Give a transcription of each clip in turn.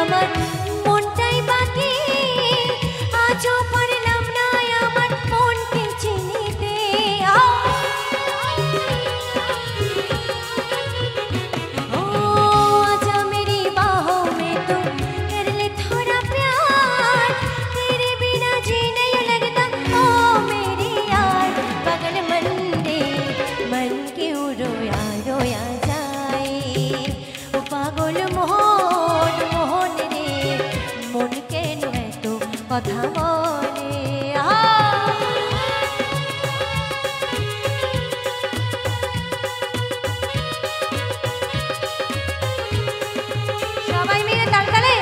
আমার মনটাই বাকি আজও পারলাম না আমার মনকে চিনিতে ओ आजा मेरी बाहों में तू कर ले थोड़ा प्यार तेरे बिना जी नहीं लगता ओ मेरी यार पागल मन दे मन क्यों रोया रोया जाए ओ पागल मोहन मोहन रे मन केन एत कथा बले সবাই মিলে তালতালে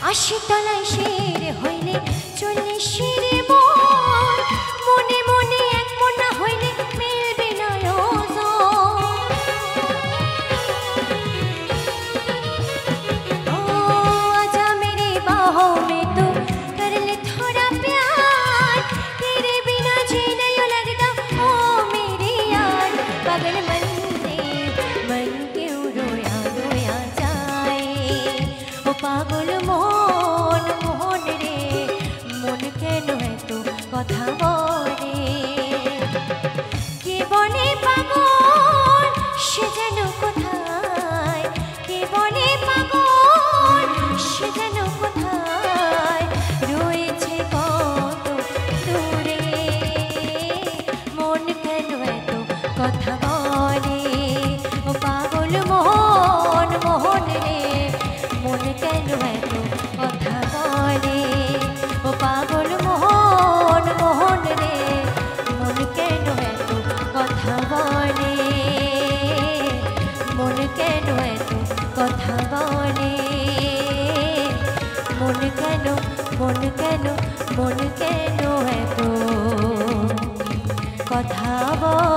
আশি তলায় শের হইলে চলে শিরে মন মনে মনে এক মন না হইলে মিলবে না ओ आजा मेरी बाहों में तू कर ले थोड़ा प्यार तेरे बिना जी नहीं लगता ओ मेरे यार पागल मन दे मन क्यों रोया रोया जाए ओ पागल मोहन मोहन रे मन केन एत कथा बले के बले पागल से जेन कोथाय के बले पागल से जेन कोथाय রয়েছে কত দূরে মন কেন এত কথা বলে ও পাগল মোহন মোহন রে মন কেন এত কথা বলে ও পাগল মোহন মোহন রে মন কেন এত কথা বলে মন কেন এত কথা বলে মন কেন মন কেন মন কেন এত কথা বলে